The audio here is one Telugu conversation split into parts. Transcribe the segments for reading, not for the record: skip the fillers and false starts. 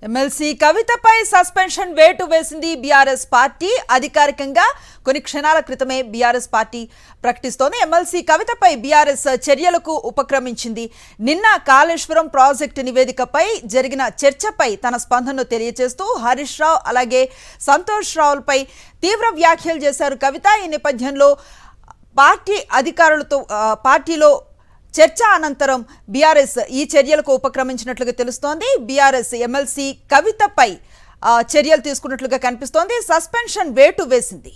ఎమ్మెల్సీ కవితపై సస్పెన్షన్ వేటు వేసింది బీఆర్ఎస్ పార్టీ. అధికారికంగా కొన్ని క్షణాల క్రితమే బీఆర్ఎస్ పార్టీ ప్రకటిస్తోంది. ఎమ్మెల్సీ కవితపై బీఆర్ఎస్ చర్యలకు ఉపక్రమించింది. నిన్న కాళేశ్వరం ప్రాజెక్టు నివేదికపై జరిగిన చర్చపై తన స్పందనను తెలియజేస్తూ హరీష్ రావు అలాగే సంతోష్ రావులపై తీవ్ర వ్యాఖ్యలు చేశారు కవిత. ఈ నేపథ్యంలో పార్టీ అధికారులతో పార్టీలో చర్చ అనంతరం బీఆర్ఎస్ ఈ చర్యలకు ఉపక్రమించినట్లుగా తెలుస్తోంది. బీఆర్ఎస్ ఎమ్మెల్సీ కవితపై చర్యలు తీసుకున్నట్లుగా కనిపిస్తోంది. సస్పెన్షన్ వేటు వేసింది.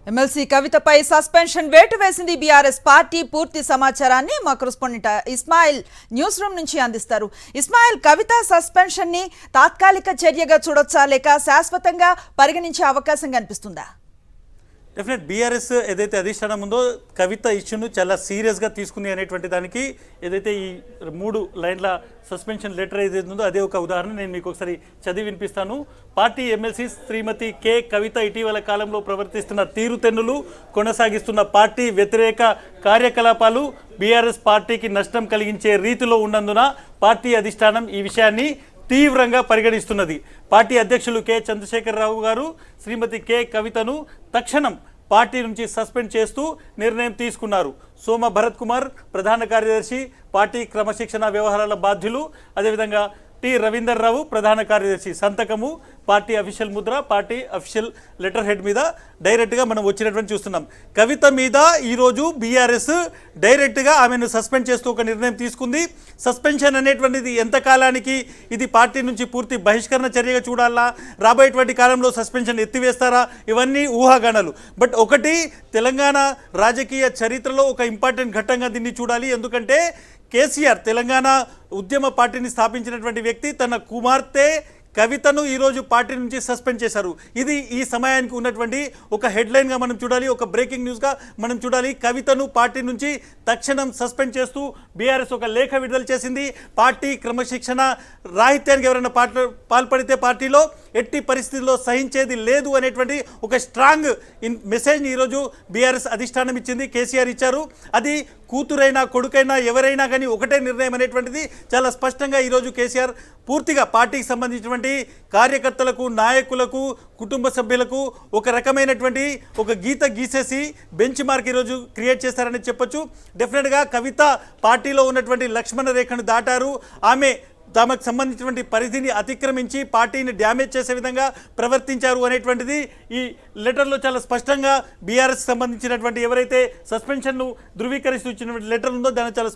ఎమ్మెల్సీ కవితపై సస్పెన్షన్ వేటు వేసింది బీఆర్ఎస్ పార్టీ. పూర్తి సమాచారాన్ని మా కరెస్పాండెంట్ ఇస్మాయిల్ న్యూస్ రూమ్ నుంచి అందిస్తారు. ఇస్మాయిల్, కవిత సస్పెన్షన్ ని తాత్కాలిక చర్యగా చూడొచ్చా లేక శాశ్వతంగా పరిగణించే అవకాశం కనిపిస్తుందా? డెఫినెట్ బీఆర్ఎస్ ఏదైతే అధిష్టానం ఉందో కవిత ఇష్యూను చాలా సీరియస్గా తీసుకుంది అనేటువంటి దానికి ఏదైతే ఈ 3 లైన్ల సస్పెన్షన్ లెటర్ ఏదైతే ఉందో అదే ఒక ఉదాహరణ. నేను మీకు ఒకసారి చదివి వినిపిస్తాను. పార్టీ ఎమ్మెల్సీ శ్రీమతి కె కవిత ఇటీవల కాలంలో ప్రవర్తిస్తున్న తీరుతెన్నులు, కొనసాగిస్తున్న పార్టీ వ్యతిరేక కార్యకలాపాలు బీఆర్ఎస్ పార్టీకి నష్టం కలిగించే రీతిలో ఉన్నందున పార్టీ అధిష్టానం ఈ విషయాన్ని తీవ్రంగా పరిగణిస్తున్నది. పార్టీ అధ్యక్షులు కె చంద్రశేఖరరావు గారు శ్రీమతి కె కవితను తక్షణం పార్టీ నుంచి సస్పెండ్ చేస్తూ నిర్ణయం తీసుకున్నారు. సోమ భరత్ కుమార్ ప్రధాన కార్యదర్శి, పార్టీ క్రమశిక్షణ వ్యవహారాల బాధ్యులు, అదేవిధంగా టి రవీందర్ రావు ప్రధాన కార్యదర్శి సంతకము, party official Mudra, party official letter head మీద డైరెక్ట్గా మనం వచ్చినటువంటి చూస్తున్నాం. కవిత మీద ఈరోజు బీఆర్ఎస్ డైరెక్ట్గా ఆమెను సస్పెండ్ చేస్తూ ఒక నిర్ణయం తీసుకుంది. సస్పెన్షన్ అనేటువంటిది ఎంతకాలానికి, ఇది పార్టీ నుంచి పూర్తి బహిష్కరణ చర్యగా చూడాలా, రాబోయేటువంటి కాలంలో సస్పెన్షన్ ఎత్తివేస్తారా, ఇవన్నీ ఊహాగానాలు. బట్ ఒకటి, తెలంగాణ రాజకీయ చరిత్రలో ఒక ఇంపార్టెంట్ ఘట్టంగా దీన్ని చూడాలి. ఎందుకంటే కేసీఆర్ తెలంగాణ ఉద్యమ పార్టీని స్థాపించినటువంటి వ్యక్తి, తన కుమార్తె కవితను ఈరోజు పార్టీ నుంచి సస్పెండ్ చేశారు. ఇది ఈ సమయానికి ఉన్నటువంటి ఒక హెడ్లైన్గా మనం చూడాలి, ఒక బ్రేకింగ్ న్యూస్గా మనం చూడాలి. కవితను పార్టీ నుంచి తక్షణం సస్పెండ్ చేస్తూ బీఆర్ఎస్ ఒక లేఖ విడుదల చేసింది. పార్టీ క్రమశిక్షణ రాహిత్యానికి ఎవరైనా పాల్పడితే పార్టీలో ఎట్టి పరిస్థితుల్లో సహించేది లేదు అనేటువంటి ఒక స్ట్రాంగ్ మెసేజ్ని ఈరోజు బీఆర్ఎస్ అధిష్టానం ఇచ్చింది, కేసీఆర్ ఇచ్చారు. అది కూతురైనా కొడుకైనా ఎవరైనా కానీ ఒకటే నిర్ణయం అనేటువంటిది చాలా స్పష్టంగా ఈరోజు కేసీఆర్ పూర్తిగా పార్టీకి సంబంధించినటువంటి కార్యకర్తలకు, నాయకులకు, కుటుంబ సభ్యులకు ఒక రకమైనటువంటి ఒక గీత గీసేసి బెంచ్ మార్క్ ఈరోజు క్రియేట్ చేశారని చెప్పొచ్చు. డెఫినెట్గా కవిత పార్టీలో ఉన్నటువంటి లక్ష్మణ రేఖను దాటారు. ఆమె తమకు సంబంధించినటువంటి పరిధిని అతిక్రమించి పార్టీని డ్యామేజ్ చేసే విధంగా ప్రవర్తించారు అనేటువంటిది ఈ లెటర్లో చాలా స్పష్టంగా బీఆర్ఎస్ సంబంధించినటువంటి ఎవరైతే సస్పెన్షన్ను ధృవీకరిస్తూ ఇచ్చినటువంటి లెటర్ ఉందో దాన్ని చాలా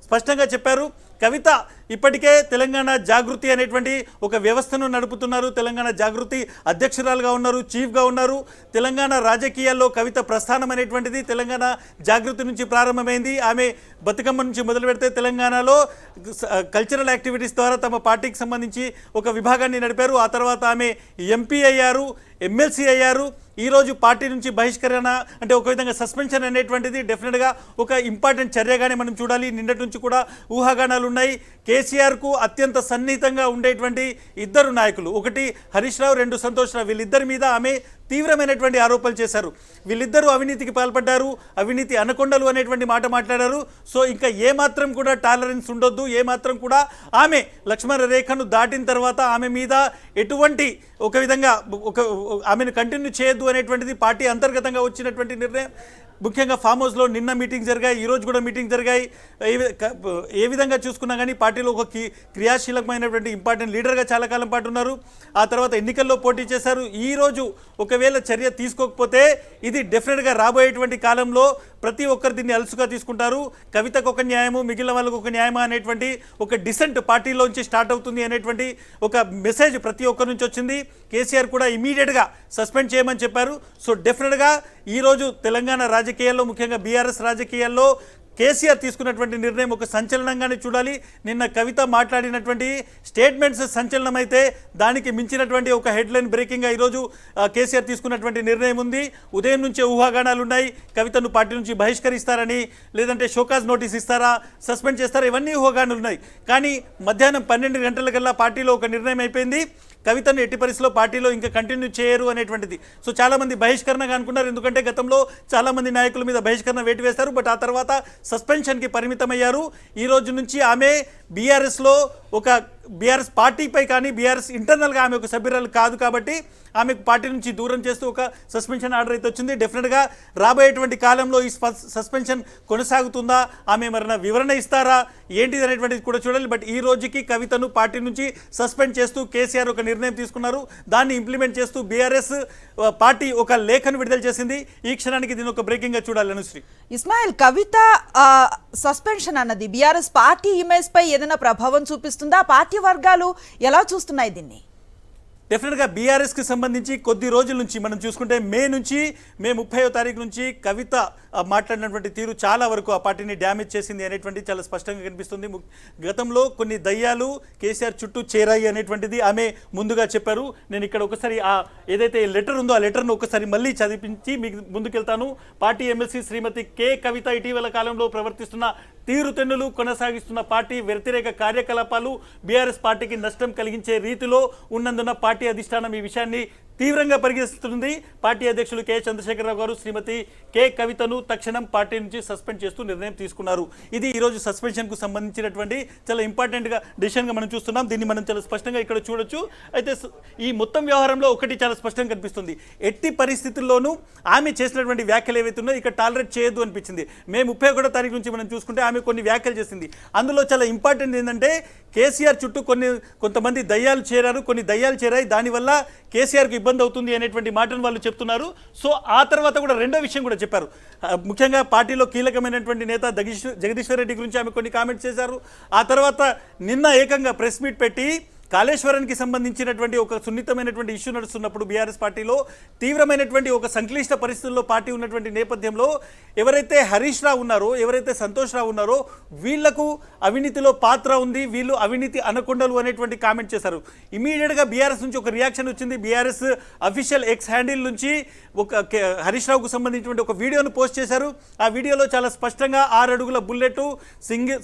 స్పష్టంగా చెప్పారు. కవిత ఇప్పటికే తెలంగాణ జాగృతి అనేటువంటి ఒక వ్యవస్థను నడుపుతున్నారు. తెలంగాణ జాగృతి అధ్యక్షురాలుగా ఉన్నారు, చీఫ్గా ఉన్నారు. తెలంగాణ రాజకీయాల్లో కవిత ప్రస్థానం అనేటువంటిది తెలంగాణ జాగృతి నుంచి ప్రారంభమైంది. ఆమె బతుకమ్మ నుంచి మొదలు పెడితే తెలంగాణలో కల్చరల్ యాక్టివిటీస్ ద్వారా తమ పార్టీకి సంబంధించి ఒక విభాగాన్ని నడిపారు. ఆ తర్వాత ఆమె ఎంపీ అయ్యారు, ఎమ్మెల్సీ అయ్యారు. ఈరోజు పార్టీ నుంచి బహిష్కరణ అంటే ఒక విధంగా సస్పెన్షన్ అనేటువంటిది డెఫినెట్గా ఒక ఇంపార్టెంట్ చర్యగానే మనం చూడాలి. నిన్నటి నుంచి కూడా ఊహాగానాలు ఉన్నాయి. కేసీఆర్కు అత్యంత సన్నిహితంగా ఉండేటువంటి 2 నాయకులు, ఒకటి హరీష్ రావు, 2 సంతోష్ రావు, వీళ్ళిద్దరి మీద ఆమె తీవ్రమైనటువంటి ఆరోపణలు చేశారు. వీళ్ళిద్దరూ అవినీతికి పాల్పడ్డారు, అవినీతి అనకొండలు అనేటువంటి మాట మాట్లాడారు. సో ఇంకా ఏమాత్రం కూడా టాలరెన్స్ ఉండొద్దు, ఏమాత్రం కూడా ఆమె లక్ష్మణ రేఖను దాటిన తర్వాత ఆమె మీద ఎటువంటి ఒక విధంగా ఆమెను కంటిన్యూ చేయొద్దు అనేటువంటిది పార్టీ అంతర్గతంగా వచ్చినటువంటి నిర్ణయం. ముఖ్యంగా ఫామ్ హౌస్లో నిన్న మీటింగ్ జరిగాయి, ఈరోజు కూడా మీటింగ్ జరిగాయి. ఏ విధంగా చూసుకున్నా కానీ పార్టీలో ఒక క్రియాశీలకమైనటువంటి ఇంపార్టెంట్ లీడర్గా చాలా కాలం పాటు ఉన్నారు. ఆ తర్వాత ఎన్నికల్లో పోటీ చేశారు. ఈరోజు ఒకవేళ చర్య తీసుకోకపోతే ఇది డెఫినెట్గా రాబోయేటువంటి కాలంలో ప్రతి ఒక్కరు దీన్ని అలుసుగా తీసుకుంటారు. కవితకు ఒక న్యాయము, మిగిలిన వాళ్ళకు ఒక న్యాయమా అనేటువంటి ఒక డిసెంట్ పార్టీలోంచి స్టార్ట్ అవుతుంది అనేటువంటి ఒక మెసేజ్ ప్రతి ఒక్కరి నుంచి వచ్చింది. కేసీఆర్ కూడా ఇమీడియట్గా సస్పెండ్ చేయమని చెప్పారు. సో డెఫినెట్గా ఈరోజు తెలంగాణ రాజకీయాల్లో, ముఖ్యంగా బీఆర్ఎస్ రాజకీయాల్లో కేసీఆర్ తీసుకున్నటువంటి నిర్ణయం ఒక సంచలనంగానే చూడాలి. నిన్న కవిత మాట్లాడినటువంటి స్టేట్మెంట్స్ సంచలనమైతే దానికి మించినటువంటి ఒక హెడ్లైన్ బ్రేకింగ్గా ఈరోజు కేసీఆర్ తీసుకున్నటువంటి నిర్ణయం ఉంది. ఉదయం నుంచే ఊహాగానాలు ఉన్నాయి. కవితను పార్టీ నుంచి బహిష్కరిస్తారని, లేదంటే షోకాజ్ నోటీస్ ఇస్తారా, సస్పెండ్ చేస్తారా, ఇవన్నీ ఊహాగానాలు ఉన్నాయి. కానీ మధ్యాహ్నం 12 గంటలకల్లా పార్టీలో ఒక నిర్ణయం అయిపోయింది. కవితను ఎట్టి పరిస్థితిలో పార్టీలో ఇంకా కంటిన్యూ చేయరు అనేటువంటిది. సో చాలామంది బహిష్కరణగా అనుకున్నారు, ఎందుకంటే గతంలో చాలామంది నాయకుల మీద బహిష్కరణ వేటు వేస్తారు. బట్ ఆ తర్వాత సస్పెన్షన్కి పరిమితమయ్యారు. ఈ రోజు నుంచి ఆమె బీఆర్ఎస్లో ఒక బీఆర్ఎస్ పార్టీపై కానీ బీఆర్ఎస్ ఇంటర్నల్గా ఆమె ఒక సభ్యురాలు కాదు కాబట్టి ఆమెకు పార్టీ నుంచి దూరం చేస్తూ ఒక సస్పెన్షన్ ఆర్డర్ అయితే వచ్చింది. డెఫినెట్గా రాబోయేటువంటి కాలంలో ఈ సస్పెన్షన్ కొనసాగుతుందా, ఆమె మరణ వివరణ ఇస్తారా ఏంటిది అనేటువంటిది కూడా చూడాలి. బట్ ఈ రోజుకి కవితను పార్టీ నుంచి సస్పెండ్ చేస్తూ కేసీఆర్ ఒక నిర్ణయం తీసుకున్నారు. దాన్ని ఇంప్లిమెంట్ చేస్తూ బీఆర్ఎస్ పార్టీ ఒక లేఖను విడుదల చేసింది. ఈ క్షణానికి దీని ఒక బ్రేకింగ్గా చూడాలి. అనుశ్రీ, ఇస్మాయిల్, కవిత సస్పెన్షన్ అన్నది బీఆర్ఎస్ పార్టీ ఇమేజ్ పై ఏదైనా ప్రభావం చూపిస్తుందా? పార్టీ వర్గాలు ఎలా చూస్తున్నాయి దీన్ని? డెఫినెట్గా బీఆర్ఎస్కి సంబంధించి కొద్ది రోజుల నుంచి మనం చూసుకుంటే మే 30వ తారీఖు నుంచి కవిత మాట్లాడినటువంటి తీరు చాలా వరకు ఆ పార్టీని డ్యామేజ్ చేసింది అనేటువంటి చాలా స్పష్టంగా కనిపిస్తుంది. గతంలో కొన్ని దయ్యాలు కేసీఆర్ చుట్టూ చేరాయి అనేటువంటిది ఆమె ముందుగా చెప్పారు. నేను ఇక్కడ ఒకసారి ఏదైతే లెటర్ ఉందో ఆ లెటర్ను ఒకసారి మళ్ళీ చదివించి మీకు ముందుకెళ్తాను. పార్టీ ఎమ్మెల్సీ శ్రీమతి కె కవిత ఇటీవల కాలంలో ప్రవర్తిస్తున్న తీరుతెన్నులు, కొనసాగిస్తున్న పార్టీ వ్యతిరేక కార్యకలాపాలు బీఆర్ఎస్ పార్టీకి నష్టం కలిగించే రీతిలో ఉన్నందున పార్టీ అధిష్టానం ఈ విషయాన్ని తీవ్రంగా పరిగణిస్తుంది. పార్టీ అధ్యక్షులు కె చంద్రశేఖరరావు గారు శ్రీమతి కె కవితను తక్షణం పార్టీ నుంచి సస్పెండ్ చేస్తూ నిర్ణయం తీసుకున్నారు. ఇది ఈరోజు సస్పెన్షన్కు సంబంధించినటువంటి చాలా ఇంపార్టెంట్గా డిసిషన్గా మనం చూస్తున్నాం. దీన్ని మనం చాలా స్పష్టంగా ఇక్కడ చూడొచ్చు. అయితే ఈ మొత్తం వ్యవహారంలో ఒకటి చాలా స్పష్టంగా కనిపిస్తుంది. ఎట్టి పరిస్థితుల్లోనూ ఆమె చేసినటువంటి వ్యాఖ్యలు ఏవైతే ఉన్నాయో ఇక్కడ టాలరేట్ చేయొద్దు అనిపించింది. మే 31వ తారీఖు నుంచి మనం చూసుకుంటే ఆమె కొన్ని వ్యాఖ్యలు చేసింది. అందులో చాలా ఇంపార్టెంట్ ఏంటంటే కేసీఆర్ చుట్టూ కొంతమంది దయ్యాలు చేరారు, కొన్ని దయ్యాలు చేరాయి, దానివల్ల కేసీఆర్కి ఇబ్బంది అవుతుంది అనేటువంటి మాటను వాళ్ళు చెప్తున్నారు. సో ఆ తర్వాత కూడా రెండో విషయం కూడా చెప్పారు. ముఖ్యంగా పార్టీలో కీలకమైనటువంటి నేత జగదీశ్వర్ రెడ్డి గురించి ఆమె కొన్ని కామెంట్స్ చేశారు. ఆ తర్వాత నిన్న ఏకంగా ప్రెస్ మీట్ పెట్టి కాళేశ్వరానికి సంబంధించినటువంటి ఒక సున్నితమైనటువంటి ఇష్యూ నడుస్తున్నప్పుడు బీఆర్ఎస్ పార్టీలో తీవ్రమైనటువంటి ఒక సంక్లిష్ట పరిస్థితుల్లో పార్టీ ఉన్నటువంటి నేపథ్యంలో ఎవరైతే హరీష్ రావు ఉన్నారో, ఎవరైతే సంతోష్ రావు ఉన్నారో వీళ్లకు అవినీతిలో పాత్ర ఉంది, వీళ్ళు అవినీతి అనకొండలు అనేటువంటి కామెంట్ చేశారు. ఇమీడియట్గా బీఆర్ఎస్ నుంచి ఒక రియాక్షన్ వచ్చింది. బీఆర్ఎస్ అఫీషియల్ ఎక్స్ హ్యాండిల్ నుంచి ఒక హరీష్ రావుకు సంబంధించినటువంటి ఒక వీడియోను పోస్ట్ చేశారు. ఆ వీడియోలో చాలా స్పష్టంగా 6 అడుగుల బుల్లెట్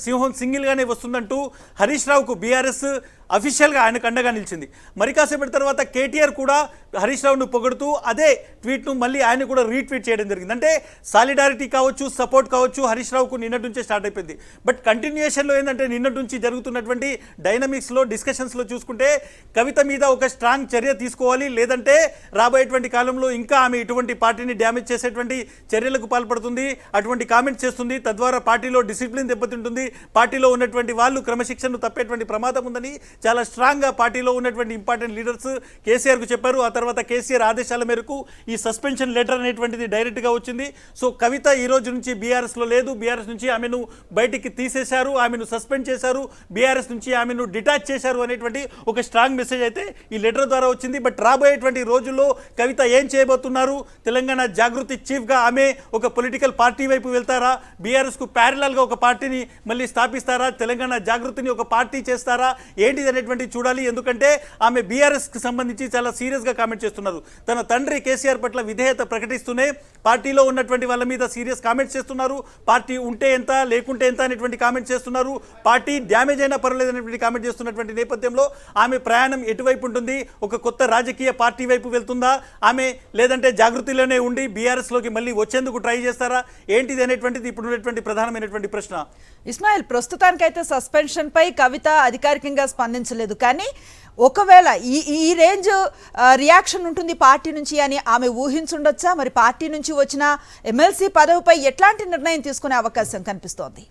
సింహం సింగిల్గానే వస్తుందంటూ హరీష్ రావుకు బీఆర్ఎస్ అఫీషియల్గా ఆయనకు అండగా నిలిచింది. మరి కాసేపటి తర్వాత కేటీఆర్ కూడా హరీష్ రావును పొగడుతూ అదే ట్వీట్ను మళ్ళీ ఆయన కూడా రీట్వీట్ చేయడం జరిగింది. అంటే సాలిడారిటీ కావచ్చు, సపోర్ట్ కావచ్చు హరీష్ రావుకు నిన్నటి నుంచే స్టార్ట్ అయిపోయింది. బట్ కంటిన్యూయేషన్లో ఏంటంటే నిన్నటి నుంచి జరుగుతున్నటువంటి డైనమిక్స్లో, డిస్కషన్స్లో చూసుకుంటే కవిత మీద ఒక స్ట్రాంగ్ చర్య తీసుకోవాలి, లేదంటే రాబోయేటువంటి కాలంలో ఇంకా ఆమె ఇటువంటి పార్టీని డ్యామేజ్ చేసేటువంటి చర్యలకు పాల్పడుతుంది, అటువంటి కామెంట్స్ చేస్తుంది, తద్వారా పార్టీలో డిసిప్లిన్ దెబ్బతింటుంది, పార్టీలో ఉన్నటువంటి వాళ్ళు క్రమశిక్షణను తప్పేటువంటి ప్రమాదం ఉందని చాలా స్ట్రాంగ్గా పార్టీలో ఉన్నటువంటి ఇంపార్టెంట్ లీడర్స్ కేసీఆర్కు చెప్పారు. ఆ తర్వాత కేసీఆర్ ఆదేశాల మేరకు ఈ సస్పెన్షన్ లెటర్ అనేటువంటిది డైరెక్ట్గా వచ్చింది. సో కవిత ఈ రోజు నుంచి బీఆర్ఎస్లో లేదు, బీఆర్ఎస్ నుంచి ఆమెను బయటికి తీసేశారు, ఆమెను సస్పెండ్ చేశారు, బీఆర్ఎస్ నుంచి ఆమెను డిటాచ్ చేశారు అనేటువంటి ఒక స్ట్రాంగ్ మెసేజ్ అయితే ఈ లెటర్ ద్వారా వచ్చింది. బట్ రాబోయేటువంటి రోజుల్లో కవిత ఏం చేయబోతున్నారు? తెలంగాణ జాగృతి చీఫ్గా ఆమె ఒక పొలిటికల్ పార్టీ వైపు వెళ్తారా? బీఆర్ఎస్కు ప్యారలల్గా ఒక పార్టీని మళ్ళీ స్థాపిస్తారా? తెలంగాణ జాగృతిని ఒక పార్టీ చేస్తారా? ఏంటిది అనేటువంటి చూడాలి. ఎందుకంటే ఆమె బీఆర్ఎస్కి సంబంధించి చాలా సీరియస్గా కామెంట్ చేస్తున్నారు. తన తండ్రి కేసీఆర్ పట్ల విధేయత ప్రకటిస్తూనే పార్టీలో ఉన్నటువంటి వాళ్ళ మీద సీరియస్ కామెంట్స్ చేస్తున్నారు. పార్టీ ఉంటే ఎంత, లేకుంటే ఎంత అనేటువంటి కామెంట్స్ చేస్తున్నారు. పార్టీ డ్యామేజ్ అయినా పర్వాలేదు అనేటువంటి కామెంట్ చేస్తున్నటువంటి నేపథ్యంలో ఆమె ప్రయాణం ఎటువైపు ఉంటుంది? ఒక కొత్త రాజకీయ పార్టీ వైపు వెళ్తుందా ఆమె, లేదంటే జాగృతిలోనే ఉండి బీఆర్ఎస్లోకి మళ్ళీ వచ్చేందుకు ట్రై చేస్తారా? ఏంటిది అనేటువంటిది ఇప్పుడు ఉన్నటువంటి ప్రధానమైనటువంటి ప్రశ్న. ఇస్మాయిల్, ప్రస్తుతానికైతే సస్పెన్షన్ పై కవిత అధికారికంగా స్పందించలేదు, కానీ ఒకవేళ ఈ రేంజ్ రియాక్షన్ ఉంటుంది పార్టీ నుంచి అని ఆమె ఊహించుండొచ్చా? మరి పార్టీ నుంచి వచ్చిన ఎమ్మెల్సీ పదవిపై ఎట్లాంటి నిర్ణయం తీసుకునే అవకాశం కనిపిస్తోంది?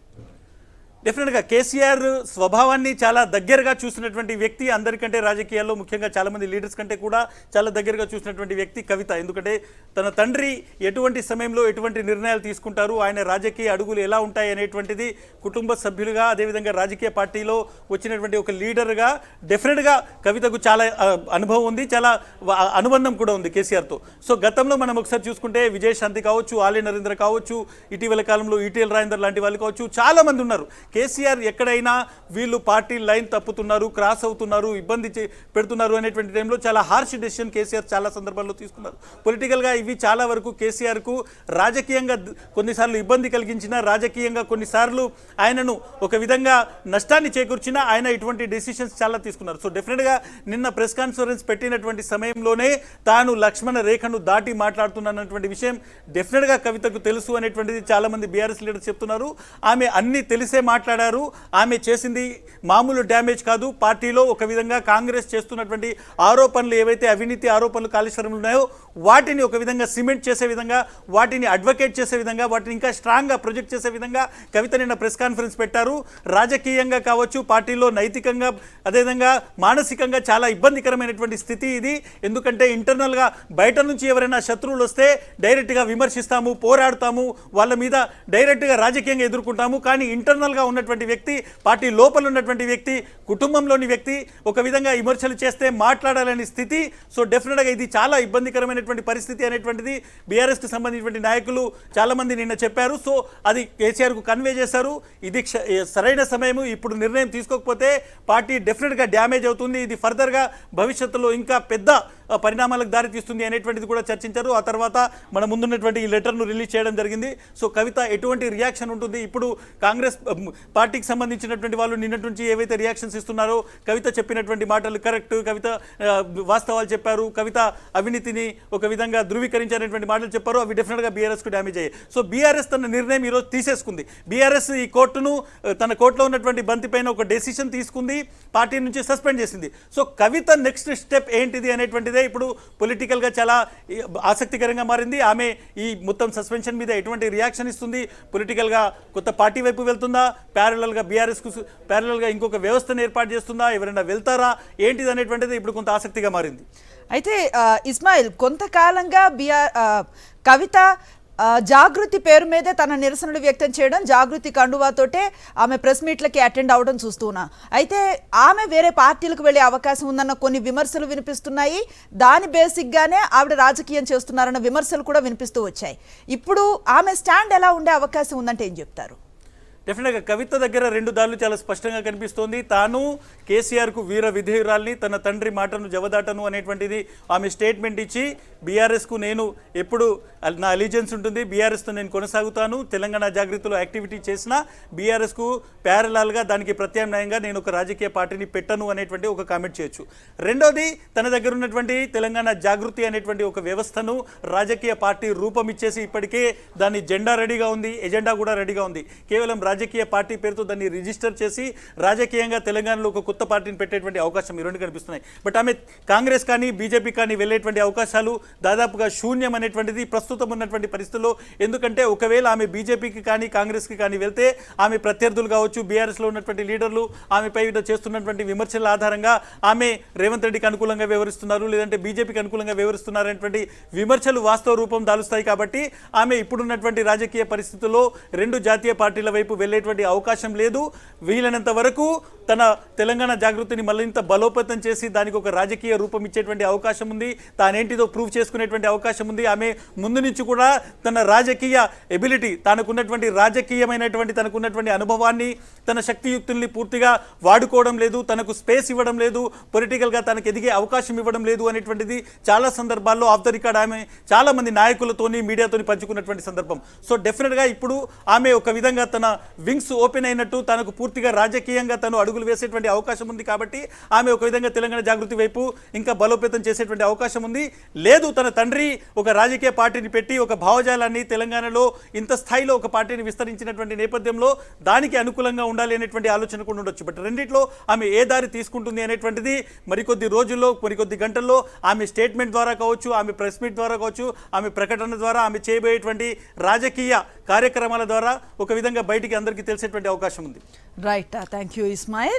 డెఫినెట్గా కేసీఆర్ స్వభావాన్ని చాలా దగ్గరగా చూసినటువంటి వ్యక్తి, అందరికంటే రాజకీయాల్లో ముఖ్యంగా చాలామంది లీడర్స్ కంటే కూడా చాలా దగ్గరగా చూసినటువంటి వ్యక్తి కవిత. ఎందుకంటే తన తండ్రి ఎటువంటి సమయంలో ఎటువంటి నిర్ణయాలు తీసుకుంటారు, ఆయన రాజకీయ అడుగులు ఎలా ఉంటాయి అనేటువంటిది కుటుంబ సభ్యులుగా, అదేవిధంగా రాజకీయ పార్టీలో వచ్చినటువంటి ఒక లీడర్గా డెఫినెట్గా కవితకు చాలా అనుభవం ఉంది, చాలా అనుబంధం కూడా ఉంది కేసీఆర్తో. సో గతంలో మనం ఒకసారి చూసుకుంటే విజయశాంతి కావచ్చు, ఆలయ నరేంద్ర కావచ్చు, ఇటీవల కాలంలో ఈటీఎల్ రాజేందర్ లాంటి వాళ్ళు కావచ్చు, చాలామంది ఉన్నారు. కేసీఆర్ ఎక్కడైనా వీళ్ళు పార్టీ లైన్ తప్పుతున్నారు, క్రాస్ అవుతున్నారు, ఇబ్బంది పెడుతున్నారు అనేటువంటి టైంలో చాలా హార్ష్ డెసిషన్ కేసీఆర్ చాలా సందర్భాల్లో తీసుకున్నారు. పొలిటికల్గా ఇవి చాలా వరకు కేసీఆర్కు రాజకీయంగా కొన్నిసార్లు ఇబ్బంది కలిగించిన, రాజకీయంగా కొన్నిసార్లు ఆయనను ఒక విధంగా నష్టాన్ని చేకూర్చినా ఆయన ఇటువంటి డెసిషన్స్ చాలా తీసుకున్నారు. సో డెఫినెట్గా నిన్న ప్రెస్ కాన్ఫరెన్స్ పెట్టినటువంటి సమయంలోనే తాను లక్ష్మణ రేఖను దాటి మాట్లాడుతున్నటువంటి విషయం డెఫినెట్గా కవితకు తెలుసు అనేటువంటిది చాలామంది బీఆర్ఎస్ లీడర్స్ చెప్తున్నారు. ఆమె అన్ని తెలిసే మాట్లాడారు. ఆమె చేసింది మామూలు డ్యామేజ్ కాదు, పార్టీలో ఒక విధంగా కాంగ్రెస్ చేస్తున్నటువంటి ఆరోపణలు ఏవైతే అవినీతి ఆరోపణలు కాళేశ్వరంలో ఉన్నాయో వాటిని ఒక విధంగా సిమెంట్ చేసే విధంగా, వాటిని అడ్వకేట్ చేసే విధంగా, వాటిని ఇంకా స్ట్రాంగ్గా ప్రొజెక్ట్ చేసే విధంగా కవిత నిన్న ప్రెస్ కాన్ఫరెన్స్ పెట్టారు. రాజకీయంగా కావచ్చు, పార్టీలో నైతికంగా, అదేవిధంగా మానసికంగా చాలా ఇబ్బందికరమైనటువంటి స్థితి ఇది. ఎందుకంటే ఇంటర్నల్గా బయట నుంచి ఎవరైనా శత్రువులు వస్తే డైరెక్ట్గా విమర్శిస్తాము, పోరాడతాము, వాళ్ళ మీద డైరెక్ట్గా రాజకీయంగా ఎదుర్కొంటాము. కానీ ఇంటర్నల్గా ఉన్నటువంటి వ్యక్తి, పార్టీ లోపల ఉన్నటువంటి వ్యక్తి, కుటుంబంలోని వ్యక్తి ఒక విధంగా విమర్శలు చేస్తే మాట్లాడాలని స్థితి. సో డెఫినెట్గా ఇది చాలా ఇబ్బందికరమైనటువంటి పరిస్థితి అనేటువంటిది బీఆర్ఎస్కి సంబంధించినటువంటి నాయకులు చాలామంది నిన్న చెప్పారు. సో అది కేసీఆర్కు కన్వే చేశారు. ఇది సరైన సమయము. ఇప్పుడు నిర్ణయం తీసుకోకపోతే పార్టీ డెఫినెట్గా డ్యామేజ్ అవుతుంది. ఇది ఫర్దర్గా భవిష్యత్తులో ఇంకా పెద్ద పరిణామాలకు దారితీస్తుంది అనేటువంటిది కూడా చర్చించారు. ఆ తర్వాత మన ముందున్నటువంటి ఈ లెటర్ను రిలీజ్ చేయడం జరిగింది. సో కవిత ఎటువంటి రియాక్షన్ ఉంటుంది? ఇప్పుడు కాంగ్రెస్ పార్టీకి సంబంధించినటువంటి వాళ్ళు నిన్నటి నుంచి ఏవైతే రియాక్షన్స్ ఇస్తున్నారో, కవిత చెప్పినటువంటి మాటలు కరెక్ట్, కవిత వాస్తవాలు చెప్పారు, కవిత అవినీతిని ఒక విధంగా ధృవీకరించినటువంటి మాటలు చెప్పారు, అవి డెఫినెట్గా బీఆర్ఎస్కు డ్యామేజ్ అయ్యాయి. సో బీఆర్ఎస్ తన నిర్ణయం ఈరోజు తీసేసుకుంది. బీఆర్ఎస్ ఈ కోర్టును, తన కోర్టులో ఉన్నటువంటి బంతి పైన ఒక డెసిషన్ తీసుకుంది, పార్టీ నుంచి సస్పెండ్ చేసింది. సో కవిత నెక్స్ట్ స్టెప్ ఏంటిది అనేటువంటిది ఇప్పుడు పొలిటికల్గా చాలా ఆసక్తికరంగా మారింది. ఆమె ఈ మొత్తం సస్పెన్షన్ మీద ఎటువంటి రియాక్షన్ ఇస్తుంది? పొలిటికల్గా కొత్త పార్టీ వైపు వెళ్తుందా? ప్యారలల్గా బీఆర్ఎస్కు ప్యారలల్గా ఇంకొక వ్యవస్థను ఏర్పాటు చేస్తుందా? ఎవరైనా వెళ్తారా? ఏంటిది అనేటువంటిది ఇప్పుడు కొంత ఆసక్తిగా మారింది. అయితే ఇస్మాయిల్, కొంతకాలంగా కవిత జాగృతి పేరు మీదే తన నిరసనలు వ్యక్తం చేయడం, జాగృతి కండువాతోటే ఆమె ప్రెస్ మీట్లకి అటెండ్ అవడం చూస్తున్నా. అయితే ఆమె వేరే పార్టీలకు వెళ్ళే అవకాశం ఉందన్న కొన్ని విమర్శలు వినిపిస్తున్నాయి. దాని బేసిక్గానే ఆవిడ రాజకీయం చేస్తున్నారన్న విమర్శలు కూడా వినిపిస్తూ వచ్చాయి. ఇప్పుడు ఆమె స్టాండ్ ఎలా ఉండే అవకాశం ఉందంటే ఏం చెప్తారు? డెఫినెట్గా కవిత దగ్గర రెండు దారులు చాలా స్పష్టంగా కనిపిస్తోంది. తాను కేసీఆర్కు వీర విధేయురాల్ని, తన తండ్రి మాటను జవదాటను అనేటువంటిది ఆమె స్టేట్మెంట్ ఇచ్చి, బీఆర్ఎస్కు నేను ఎప్పుడు నా అలిజెన్స్ ఉంటుంది, బీఆర్ఎస్తో నేను కొనసాగుతాను, తెలంగాణ జాగృతిలో యాక్టివిటీ చేసినా బీఆర్ఎస్కు ప్యారలాల్గా దానికి ప్రత్యామ్నాయంగా నేను ఒక రాజకీయ పార్టీని పెట్టను అనేటువంటి ఒక కామెంట్ చేయొచ్చు. రెండోది, తన దగ్గర ఉన్నటువంటి తెలంగాణ జాగృతి అనేటువంటి ఒక వ్యవస్థను రాజకీయ పార్టీ రూపం ఇచ్చేసి ఇప్పటికే దాని జెండా రెడీగా ఉంది, ఎజెండా కూడా రెడీగా ఉంది. కేవలం రాజకీయ పార్టీ పేరుతో దాన్ని రిజిస్టర్ చేసి రాజకీయంగా తెలంగాణలో ఒక కొత్త పార్టీని పెట్టేటువంటి అవకాశం ఈ రెండు కనిపిస్తున్నాయి. బట్ ఆమె కాంగ్రెస్ కానీ బీజేపీ కానీ వెళ్ళేటువంటి అవకాశాలు దాదాపుగా శూన్యం అనేటువంటిది ప్రస్తుతం ఉన్నటువంటి పరిస్థితుల్లో. ఎందుకంటే ఒకవేళ ఆమె బీజేపీకి కానీ కాంగ్రెస్కి కానీ వెళ్తే ఆమె ప్రత్యర్థులు కావచ్చు, బీఆర్ఎస్లో ఉన్నటువంటి లీడర్లు ఆమెపై చేస్తున్నటువంటి విమర్శల ఆధారంగా ఆమె రేవంత్ రెడ్డికి అనుకూలంగా వ్యవహరిస్తున్నారు, లేదంటే బీజేపీకి అనుకూలంగా వ్యవహరిస్తున్నారు అనేటువంటి విమర్శలు వాస్తవ రూపం దాలుస్తాయి. కాబట్టి ఆమె ఇప్పుడున్నటువంటి రాజకీయ పరిస్థితుల్లో రెండు జాతీయ పార్టీల వైపు వెళ్ళేటువంటి అవకాశం లేదు. వీలైనంత వరకు తన తెలంగాణ జాగృతిని మరింత బలోపేతం చేసి దానికి ఒక రాజకీయ రూపం ఇచ్చేటువంటి అవకాశం ఉంది, తానేంటిదో ప్రూవ్ చేసుకునేటువంటి అవకాశం ఉంది. ఆమె ముందు నుంచి కూడా తన రాజకీయ ఎబిలిటీ, తనకున్నటువంటి రాజకీయమైనటువంటి తనకున్నటువంటి అనుభవాన్ని, తన శక్తియుక్తుల్ని పూర్తిగా వాడుకోవడం లేదు, తనకు స్పేస్ ఇవ్వడం లేదు, పొలిటికల్గా తనకు ఎదిగే అవకాశం ఇవ్వడం లేదు అనేటువంటిది చాలా సందర్భాల్లో ఆఫ్ ద రికార్డ్ ఆమె చాలా మంది నాయకులతోని మీడియాతోని పంచుకున్నటువంటి సందర్భం. సో డెఫినెట్గా ఇప్పుడు ఆమె ఒక విధంగా తన వింగ్స్ ఓపెన్ అయినట్టు తనకు పూర్తిగా రాజకీయంగా తను అడుగులు వేసేటువంటి అవకాశం ఉంది. కాబట్టి ఆమె ఒక విధంగా తెలంగాణ జాగృతి వైపు ఇంకా బలోపేతం చేసేటువంటి అవకాశం ఉంది. లేదు, తన తండ్రి ఒక రాజకీయ పార్టీని పెట్టి ఒక భావజాలాన్ని తెలంగాణలో ఇంత స్థాయిలో ఒక పార్టీని విస్తరించినటువంటి నేపథ్యంలో దానికి అనుకూలంగా ఉండాలి అనేటువంటి ఆలోచన కూడా ఉండొచ్చు. బట్ రెండిట్లో ఆమె ఏ దారి తీసుకుంటుంది అనేటువంటిది మరికొద్ది రోజుల్లో, మరికొద్ది గంటల్లో ఆమె స్టేట్మెంట్ ద్వారా కావచ్చు, ఆమె ప్రెస్ మీట్ ద్వారా కావచ్చు, ఆమె ప్రకటన ద్వారా, ఆమె చేయబోయేటువంటి రాజకీయ కార్యక్రమాల ద్వారా ఒక విధంగా బయటికి అందరికీ తెలిసేటువంటి అవకాశం ఉంది. Right, thank you Ismail.